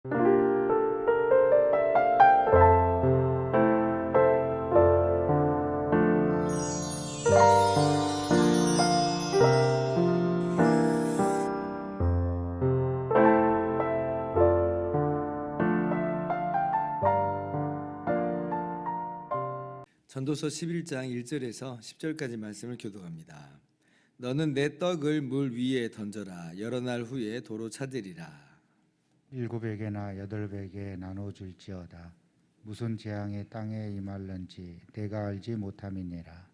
전도서 11장 1절에서 10절까지 말씀을 교독합니다. 너는 내 떡을 물 위에 던져라. 여러 날 후에 도로 찾으리라. 7에게나 8에게 나눠줄지어다. 무슨 재앙이 땅에 임할는지 내가 알지 못함이니라.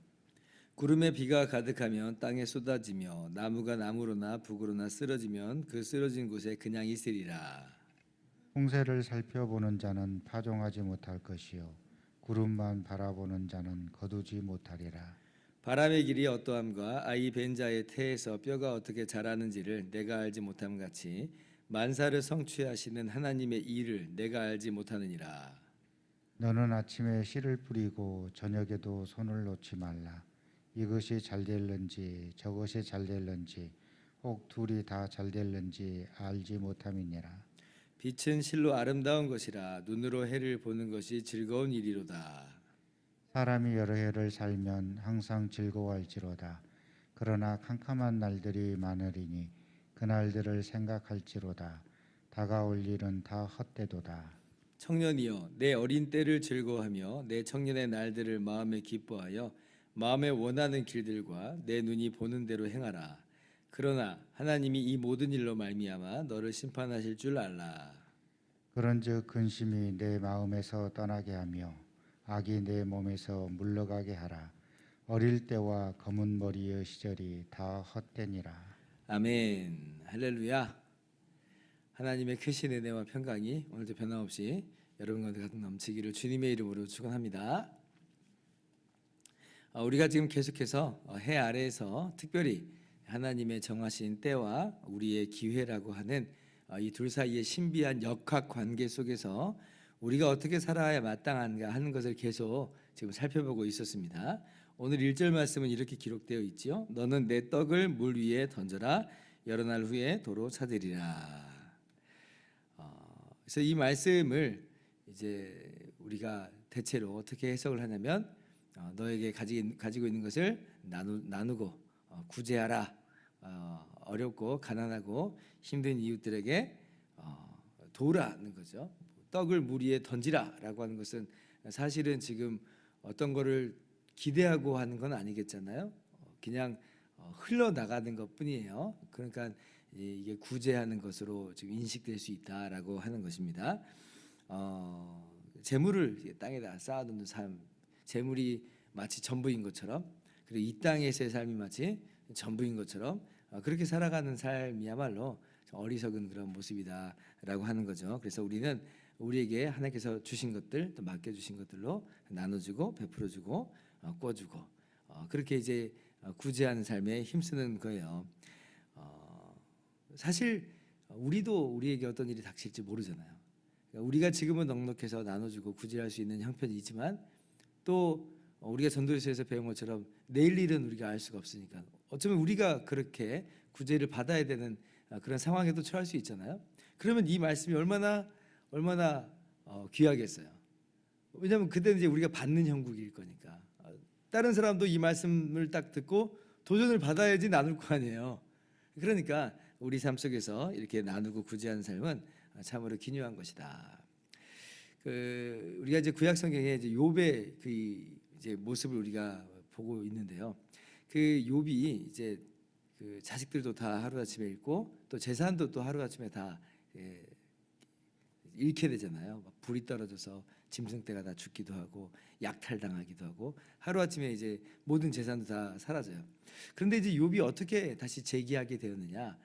구름에 비가 가득하면 땅에 쏟아지며 나무가 나무로나 북으로나 쓰러지면 그 쓰러진 곳에 그냥 있으리라. 홍세를 살펴보는 자는 파종하지 못할 것이요 구름만 바라보는 자는 거두지 못하리라. 바람의 길이 어떠함과 아이 벤 자의 태에서 뼈가 어떻게 자라는지를 내가 알지 못함 같이 만사를 성취하시는 하나님의 일을 내가 알지 못하느니라. 너는 아침에 씨를 뿌리고 저녁에도 손을 놓지 말라. 이것이 잘 될는지 저것이 잘 될는지 혹 둘이 다 잘 될는지 알지 못함이니라. 빛은 실로 아름다운 것이라 눈으로 해를 보는 것이 즐거운 일이로다. 사람이 여러 해를 살면 항상 즐거워할지로다. 그러나 캄캄한 날들이 많으리니 그 날들을 생각할지로다. 다가올 일은 다 헛되도다. 청년이여 내 어린 때를 즐거워하며 내 청년의 날들을 마음에 기뻐하여 마음에 원하는 길들과 내 눈이 보는 대로 행하라. 그러나 하나님이 이 모든 일로 말미암아 너를 심판하실 줄 알라. 그런즉 근심이 내 마음에서 떠나게 하며 악이 내 몸에서 물러가게 하라. 어릴 때와 검은 머리의 시절이 다 헛되니라. 아멘. 할렐루야. 하나님의 크신 은혜와 평강이 오늘도 변함없이 여러분 가운데 가득 넘치기를 주님의 이름으로 축원합니다. 우리가 지금 계속해서 해 아래에서 특별히 하나님의 정하신 때와 우리의 기회라고 하는 이 둘 사이의 신비한 역학 관계 속에서 우리가 어떻게 살아야 마땅한가 하는 것을 계속 지금 살펴보고 있었습니다. 오늘 1절 말씀은 이렇게 기록되어 있지요. 너는 내 떡을 물 위에 던져라. 여러 날 후에 도로 찾으리라. 그래서 이 말씀을 이제 우리가 대체로 어떻게 해석을 하냐면 너에게 가지고 있는 것을 나누고 구제하라. 어렵고 가난하고 힘든 이웃들에게 도우라는 거죠. 떡을 물 위에 던지라라고 하는 것은 사실은 지금 어떤 거를 기대하고 하는 건 아니겠잖아요. 그냥 흘러나가는 것뿐이에요. 그러니까 이게 구제하는 것으로 지금 인식될 수 있다라고 하는 것입니다. 재물을 땅에다 쌓아두는 삶, 재물이 마치 전부인 것처럼, 그리고 이 땅에서의 삶이 마치 전부인 것처럼 그렇게 살아가는 삶이야말로 어리석은 그런 모습이다라고 하는 거죠. 그래서 우리는 우리에게 하나님께서 주신 것들, 또 맡겨주신 것들로 나눠주고 베풀어주고 꿔주고 그렇게 이제 구제하는 삶에 힘쓰는 거예요. 사실 우리도 우리에게 어떤 일이 닥칠지 모르잖아요. 그러니까 우리가 지금은 넉넉해서 나눠주고 구제할 수 있는 형편이 있지만 또 우리가 전도서에서 배운 것처럼 내일 일은 우리가 알 수가 없으니까 어쩌면 우리가 그렇게 구제를 받아야 되는 그런 상황에도 처할 수 있잖아요. 그러면 이 말씀이 얼마나 귀하겠어요. 왜냐하면 그때는 이제 우리가 받는 형국일 거니까. 다른 사람도 이 말씀을 딱 듣고 도전을 받아야지 나눌 거 아니에요. 그러니까 우리 삶 속에서 이렇게 나누고 구제하는 삶은 참으로 기묘한 것이다. 우리가 이제 구약 성경에 이제 욥의 이제 모습을 우리가 보고 있는데요. 그 욥이 이제 그 자식들도 다 하루아침에 잃고 또 재산도 또 하루아침에 다 잃게 되잖아요. 막 불이 떨어져서 짐승떼가 다 죽기도 하고 약탈당하기도 하고 하루아침에 이제 모든 재산도 다 사라져요. 그런데 이제 욥이 어떻게 다시 재기하게 되었느냐?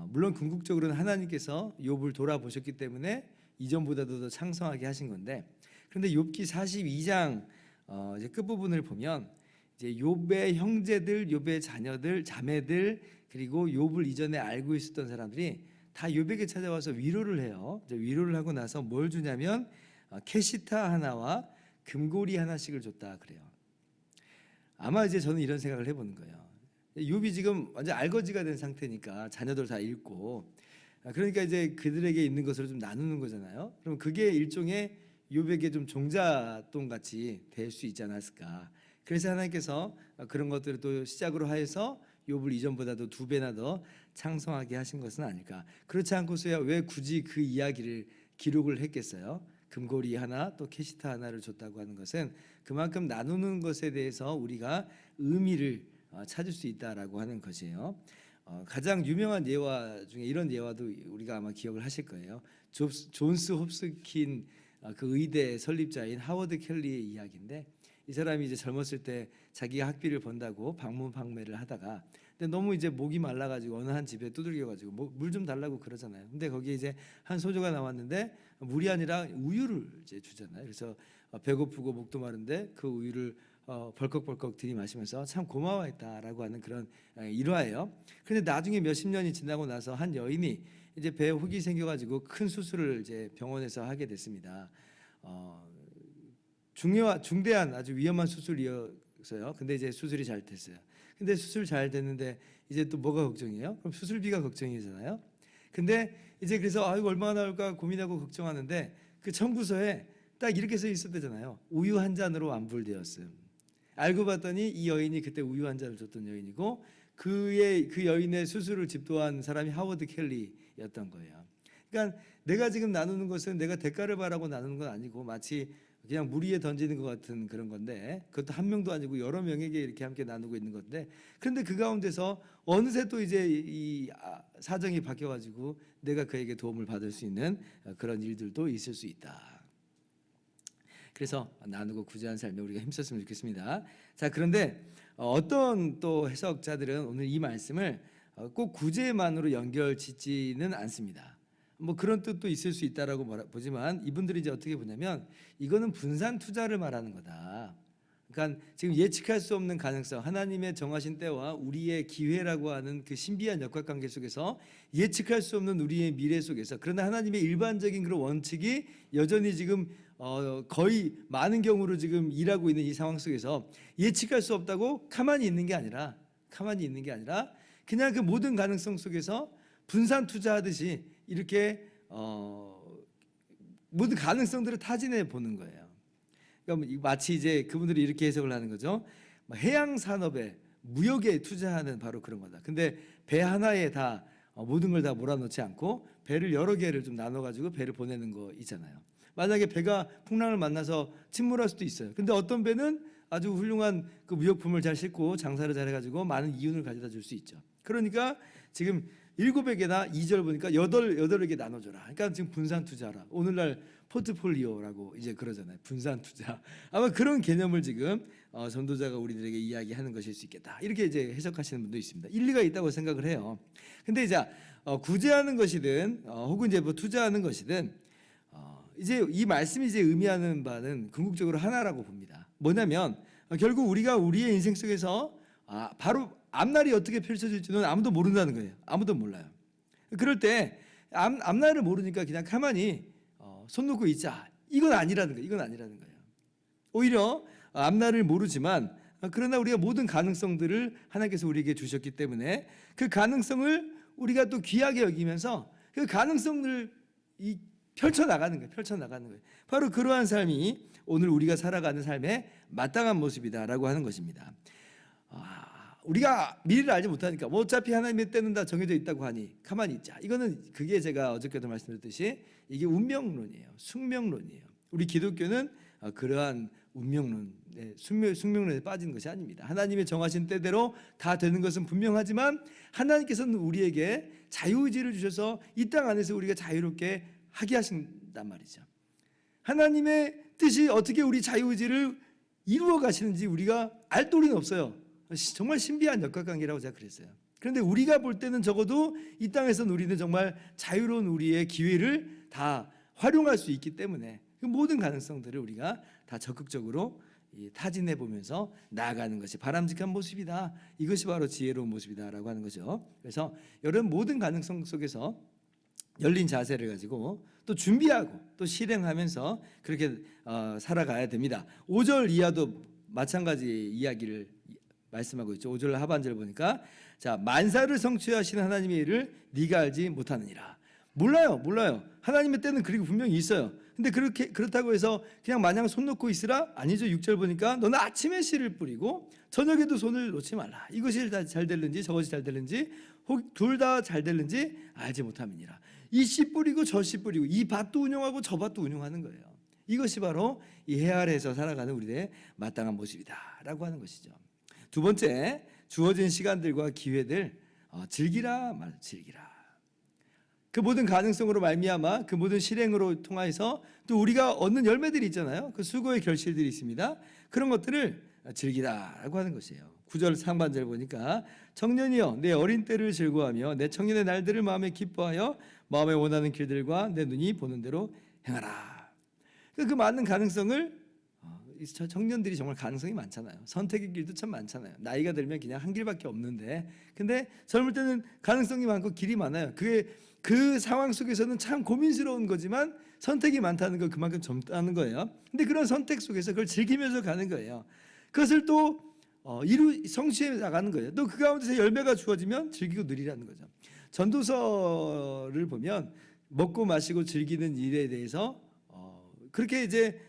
물론 궁극적으로는 하나님께서 욥을 돌아보셨기 때문에 이전보다도 더 창성하게 하신 건데, 그런데 욥기 42장 이제 끝부분을 보면 이제 욥의 형제들, 욥의 자녀들, 자매들, 그리고 욥을 이전에 알고 있었던 사람들이 다 욥에게 찾아와서 위로를 해요. 위로를 하고 나서 뭘 주냐면 캐시타 하나와 금고리 하나씩을 줬다 그래요. 아마 이제 저는 이런 생각을 해보는 거예요. 욥이 지금 완전 알거지가 된 상태니까 자녀들 다 잃고 그러니까 이제 그들에게 있는 것으로 좀 나누는 거잖아요. 그럼 그게 일종의 욥에게 좀 종잣돈 같이 될 수 있지 않았을까. 그래서 하나님께서 그런 것들을 또 시작으로 하여서 욥을 이전보다도 2배나 더 창성하게 하신 것은 아닐까. 그렇지 않고서야 왜 굳이 그 이야기를 기록을 했겠어요? 금고리 하나 또 캐시타 하나를 줬다고 하는 것은 그만큼 나누는 것에 대해서 우리가 의미를 찾을 수 있다라고 하는 것이에요. 가장 유명한 예화 중에 이런 예화도 우리가 아마 기억을 하실 거예요. 존스 홉스킨 그 의대 설립자인 하워드 켈리의 이야기인데, 이 사람이 이제 젊었을 때 자기가 학비를 번다고 방문 판매를 하다가 근데 너무 이제 목이 말라가지고 어느 한 집에 두들겨가지고 물 좀 달라고 그러잖아요. 근데 거기에 이제 한 소주가 나왔는데 물이 아니라 우유를 이제 주잖아요. 그래서 배고프고 목도 마른데 그 우유를 벌컥벌컥 들이마시면서 참 고마워했다라고 하는 그런 일화예요. 그런데 나중에 몇십 년이 지나고 나서 한 여인이 이제 배에 혹이 생겨가지고 큰 수술을 이제 병원에서 하게 됐습니다. 중대한 아주 위험한 수술이었어요. 근데 이제 수술이 잘 됐어요. 근데 수술 잘 됐는데 이제 또 뭐가 걱정이에요? 그럼 수술비가 걱정이잖아요. 근데 이제 그래서 아이고 얼마나 나올까 고민하고 걱정하는데 그 청구서에 딱 이렇게 써 있었대잖아요. 우유 한 잔으로 완불되었음. 알고 봤더니 이 여인이 그때 우유 한 잔을 줬던 여인이고 그 여인의 수술을 집도한 사람이 하워드 켈리였던 거예요. 그러니까 내가 지금 나누는 것은 내가 대가를 바라고 나누는 건 아니고 마치 그냥 물 위에 던지는 것 같은 그런 건데, 그것도 한 명도 아니고 여러 명에게 이렇게 함께 나누고 있는 건데, 그런데 그 가운데서 어느새 또 이제 이 사정이 바뀌어가지고 내가 그에게 도움을 받을 수 있는 그런 일들도 있을 수 있다. 그래서 나누고 구제하는 삶에 우리가 힘썼으면 좋겠습니다. 자, 그런데 어떤 또 해석자들은 오늘 이 말씀을 꼭 구제만으로 연결짓지는 않습니다. 뭐 그런 뜻도 있을 수 있다라고 보지만 이분들이 이제 어떻게 보냐면 이거는 분산 투자를 말하는 거다. 그러니까 지금 예측할 수 없는 가능성, 하나님의 정하신 때와 우리의 기회라고 하는 그 신비한 역학관계 속에서 예측할 수 없는 우리의 미래 속에서, 그러나 하나님의 일반적인 그런 원칙이 여전히 지금 거의 많은 경우로 지금 일하고 있는 이 상황 속에서 예측할 수 없다고 가만히 있는 게 아니라 그냥 그 모든 가능성 속에서 분산 투자하듯이 이렇게 모든 가능성들을 타진해 보는 거예요. 그러니까 마치 이제 그분들이 이렇게 해석을 하는 거죠. 해양 산업에 무역에 투자하는 바로 그런 거다. 근데 배 하나에 다 모든 걸 다 몰아넣지 않고 배를 여러 개를 좀 나눠 가지고 배를 보내는 거 있잖아요. 만약에 배가 풍랑을 만나서 침몰할 수도 있어요. 근데 어떤 배는 아주 훌륭한 그 무역품을 잘 싣고 장사를 잘 해가지고 많은 이윤을 가져다 줄 수 있죠. 그러니까 지금 7에게나 2절 보니까 8에게 나눠줘라. 그러니까 지금 분산 투자라. 오늘날 포트폴리오라고 이제 그러잖아요. 분산 투자. 아마 그런 개념을 지금 전도자가 우리들에게 이야기하는 것일 수 있겠다. 이렇게 이제 해석하시는 분도 있습니다. 일리가 있다고 생각을 해요. 근데 이제 구제하는 것이든 혹은 이제 뭐 투자하는 것이든 이제 이 말씀이 이제 의미하는 바는 궁극적으로 하나라고 봅니다. 뭐냐면 결국 우리가 우리의 인생 속에서 바로 앞날이 어떻게 펼쳐질지는 아무도 모른다는 거예요. 아무도 몰라요. 그럴 때 앞날을 모르니까 그냥 가만히 손 놓고 있자. 이건 아니라는 거예요. 오히려 앞날을 모르지만 그러나 우리가 모든 가능성들을 하나님께서 우리에게 주셨기 때문에 그 가능성을 우리가 또 귀하게 여기면서 그 가능성을 펼쳐나가는 거예요. 바로 그러한 삶이 오늘 우리가 살아가는 삶의 마땅한 모습이다라고 하는 것입니다. 우리가 미래를 알지 못하니까 뭐 어차피 하나님의 때는 다 정해져 있다고 하니 가만히 있자. 이거는 그게 제가 어저께도 말씀드렸듯이 이게 운명론이에요. 숙명론이에요. 우리 기독교는 그러한 운명론에 숙명론에 빠진 것이 아닙니다. 하나님의 정하신 때대로 다 되는 것은 분명하지만 하나님께서는 우리에게 자유의지를 주셔서 이 땅 안에서 우리가 자유롭게 하게 하신단 말이죠. 하나님의 뜻이 어떻게 우리 자유의지를 이루어 가시는지 우리가 알 도리는 없어요. 정말 신비한 역학관계라고 제가 그랬어요. 그런데 우리가 볼 때는 적어도 이 땅에서는 우리는 정말 자유로운 우리의 기회를 다 활용할 수 있기 때문에 그 모든 가능성들을 우리가 다 적극적으로 타진해 보면서 나아가는 것이 바람직한 모습이다. 이것이 바로 지혜로운 모습이다라고 하는 거죠. 그래서 여러분 모든 가능성 속에서 열린 자세를 가지고 또 준비하고 또 실행하면서 그렇게 살아가야 됩니다. 5절 이하도 마찬가지 이야기를 말씀하고 있죠. 5절 하반절 보니까 자 만사를 성취하시는 하나님의 일을 네가 알지 못하느니라. 몰라요. 하나님의 때는 그리고 분명히 있어요. 근데 그렇다고 해서 그냥 마냥 손 놓고 있으라? 아니죠. 6절 보니까 너는 아침에 씨를 뿌리고 저녁에도 손을 놓지 말라. 이것이 잘 될는지 저것이 잘 될는지 혹 둘 다 잘 될는지 알지 못함이니라. 이 씨 뿌리고 저 씨 뿌리고 이 밭도 운영하고 저 밭도 운영하는 거예요. 이것이 바로 이 해 아래에서 살아가는 우리의 마땅한 모습이다라고 하는 것이죠. 두 번째, 주어진 시간들과 기회들 즐기라. 그 모든 가능성으로 말미암아 그 모든 실행으로 통하여서 또 우리가 얻는 열매들이 있잖아요. 그 수고의 결실들이 있습니다. 그런 것들을 즐기라라고 하는 것이에요. 9절 상반절 보니까 청년이여 내 어린 때를 즐거워하며 내 청년의 날들을 마음에 기뻐하여 마음에 원하는 길들과 내 눈이 보는 대로 행하라. 그 많은 가능성을 청년들이 정말 가능성이 많잖아요. 선택의 길도 참 많잖아요. 나이가 들면 그냥 한 길밖에 없는데 근데 젊을 때는 가능성이 많고 길이 많아요. 그게 그 상황 속에서는 참 고민스러운 거지만 선택이 많다는 건 그만큼 젊다는 거예요. 근데 그런 선택 속에서 그걸 즐기면서 가는 거예요. 그것을 또 성취해 나가는 거예요. 또 그 가운데서 열매가 주어지면 즐기고 누리라는 거죠. 전도서를 보면 먹고 마시고 즐기는 일에 대해서 그렇게 이제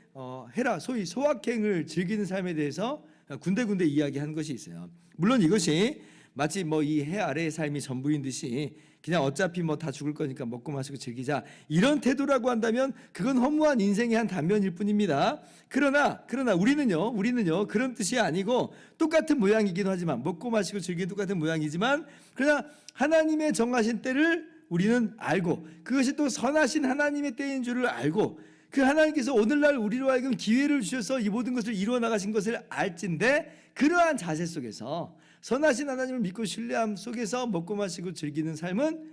해라 소위 소확행을 즐기는 삶에 대해서 군데군데 이야기하는 것이 있어요. 물론 이것이 마치 뭐 이 해 아래의 삶이 전부인 듯이 그냥 어차피 뭐 다 죽을 거니까 먹고 마시고 즐기자 이런 태도라고 한다면 그건 허무한 인생의 한 단면일 뿐입니다. 그러나 우리는요 그런 뜻이 아니고 똑같은 모양이긴 하지만 먹고 마시고 즐기는 똑같은 모양이지만 그러나 하나님의 정하신 때를 우리는 알고 그것이 또 선하신 하나님의 때인 줄을 알고 그 하나님께서 오늘날 우리로 하여금 기회를 주셔서 이 모든 것을 이루어 나가신 것을 알진데 그러한 자세 속에서 선하신 하나님을 믿고 신뢰함 속에서 먹고 마시고 즐기는 삶은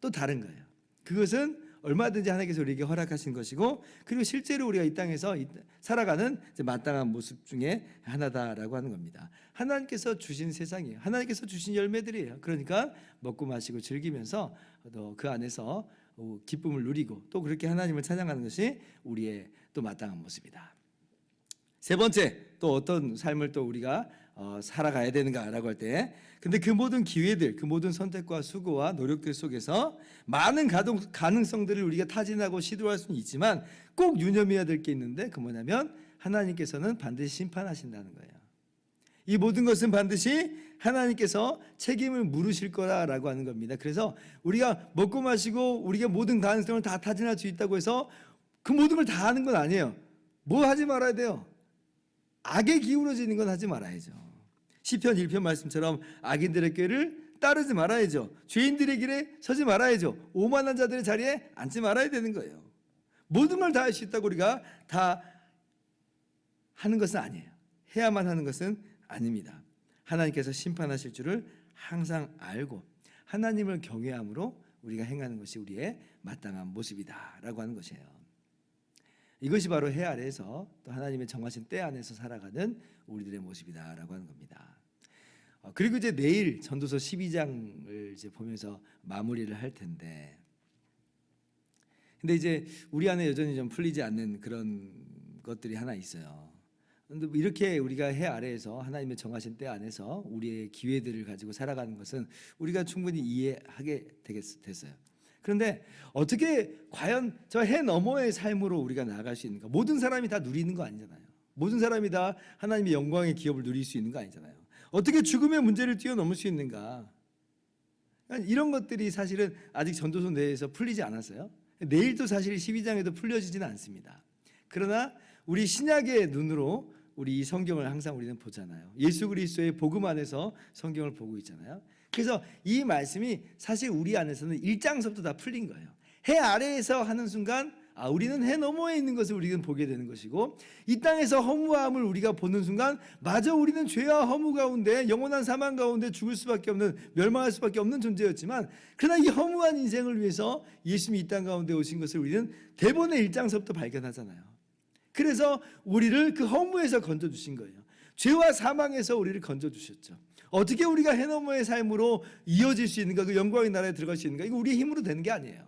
또 다른 거예요. 그것은 얼마든지 하나님께서 우리에게 허락하신 것이고 그리고 실제로 우리가 이 땅에서 살아가는 마땅한 모습 중에 하나다라고 하는 겁니다. 하나님께서 주신 세상이에요. 하나님께서 주신 열매들이에요. 그러니까 먹고 마시고 즐기면서 그 안에서 기쁨을 누리고 또 그렇게 하나님을 찬양하는 것이 우리의 또 마땅한 모습이다. 세 번째, 또 어떤 삶을 또 우리가 살아가야 되는가라고 할 때, 근데 그 모든 기회들, 그 모든 선택과 수고와 노력들 속에서 많은 가능성들을 우리가 타진하고 시도할 수는 있지만 꼭 유념해야 될 게 있는데 그 뭐냐면 하나님께서는 반드시 심판하신다는 거예요. 이 모든 것은 반드시 하나님께서 책임을 물으실 거라고 하는 겁니다. 그래서 우리가 먹고 마시고 우리가 모든 가능성을 다 타진할 수 있다고 해서 그 모든 걸 다 하는 건 아니에요. 뭐 하지 말아야 돼요? 악에 기울어지는 건 하지 말아야죠. 시편 1편 말씀처럼 악인들의 꾀를 따르지 말아야죠. 죄인들의 길에 서지 말아야죠. 오만한 자들의 자리에 앉지 말아야 되는 거예요. 모든 걸 다 할 수 있다고 우리가 다 하는 것은 아니에요. 해야만 하는 것은 아닙니다. 하나님께서 심판하실 줄을 항상 알고 하나님을 경외함으로 우리가 행하는 것이 우리의 마땅한 모습이다라고 하는 것이에요. 이것이 바로 해 아래에서 또 하나님의 정하신 때 안에서 살아가는 우리들의 모습이다라고 하는 겁니다. 그리고 이제 내일 전도서 12장을 이제 보면서 마무리를 할 텐데, 근데 이제 우리 안에 여전히 좀 풀리지 않는 그런 것들이 하나 있어요. 근데 이렇게 우리가 해 아래에서 하나님의 정하신 때 안에서 우리의 기회들을 가지고 살아가는 것은 우리가 충분히 이해하게 됐어요. 그런데 어떻게 과연 저 해 너머의 삶으로 우리가 나아갈 수 있는가? 모든 사람이 다 누리는 거 아니잖아요. 모든 사람이 다 하나님의 영광의 기업을 누릴 수 있는 거 아니잖아요. 어떻게 죽음의 문제를 뛰어넘을 수 있는가? 이런 것들이 사실은 아직 전도서 내에서 풀리지 않았어요. 내일도 사실 12장에도 풀려지지는 않습니다. 그러나 우리 신약의 눈으로 우리 이 성경을 항상 우리는 보잖아요. 예수 그리스도의 복음 안에서 성경을 보고 있잖아요. 그래서 이 말씀이 사실 우리 안에서는 1장서부터 다 풀린 거예요. 해 아래에서 하는 순간 우리는 해 너머에 있는 것을 우리는 보게 되는 것이고, 이 땅에서 허무함을 우리가 보는 순간 마저 우리는 죄와 허무 가운데 영원한 사망 가운데 죽을 수밖에 없는, 멸망할 수밖에 없는 존재였지만, 그러나 이 허무한 인생을 위해서 예수님이 이 땅 가운데 오신 것을 우리는 대본의 1장서부터 발견하잖아요. 그래서 우리를 그 허무에서 건져주신 거예요. 죄와 사망에서 우리를 건져주셨죠. 어떻게 우리가 해 너머의 삶으로 이어질 수 있는가, 그 영광의 나라에 들어갈 수 있는가, 이거 우리의 힘으로 되는 게 아니에요.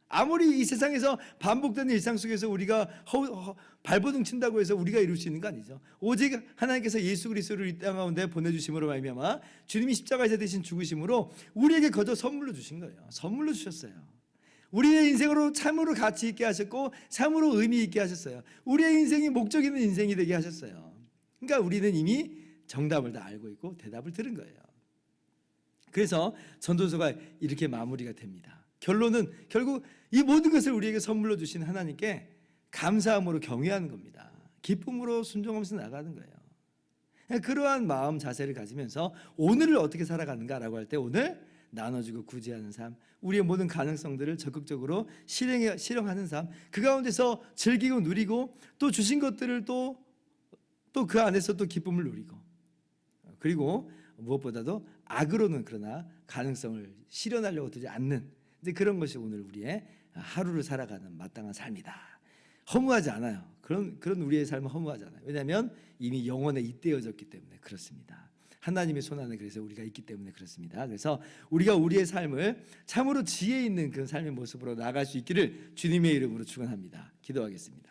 아무리 이 세상에서 반복되는 일상 속에서 우리가 발버둥 친다고 해서 우리가 이룰 수 있는 거 아니죠. 오직 하나님께서 예수 그리스도를 이 땅 가운데 보내주심으로 말미암아 주님이 십자가에서 대신 죽으심으로 우리에게 거저 선물로 주신 거예요. 선물로 주셨어요. 우리의 인생으로 참으로 가치 있게 하셨고 참으로 의미 있게 하셨어요. 우리의 인생이 목적 있는 인생이 되게 하셨어요. 그러니까 우리는 이미 정답을 다 알고 있고 대답을 들은 거예요. 그래서 전도서가 이렇게 마무리가 됩니다. 결론은 결국 이 모든 것을 우리에게 선물로 주신 하나님께 감사함으로 경외하는 겁니다. 기쁨으로 순종하면서 나가는 거예요. 그러한 마음 자세를 가지면서 오늘을 어떻게 살아가는가라고 할 때 오늘 나눠주고 구제하는 삶, 우리의 모든 가능성들을 적극적으로 실행하는 삶, 그 가운데서 즐기고 누리고 또 주신 것들을 또 그 안에서 또 기쁨을 누리고, 그리고 무엇보다도 악으로는 그러나 가능성을 실현하려고 들지 않는 이제 그런 것이 오늘 우리의 하루를 살아가는 마땅한 삶이다. 허무하지 않아요. 그런 우리의 삶은 허무하지 않아요. 왜냐하면 이미 영원에 잇대어졌기 때문에 그렇습니다. 하나님의 손안에 그래서 우리가 있기 때문에 그렇습니다. 그래서 우리가 우리의 삶을 참으로 지혜 있는 그 삶의 모습으로 나아갈 수 있기를 주님의 이름으로 축원합니다. 기도하겠습니다.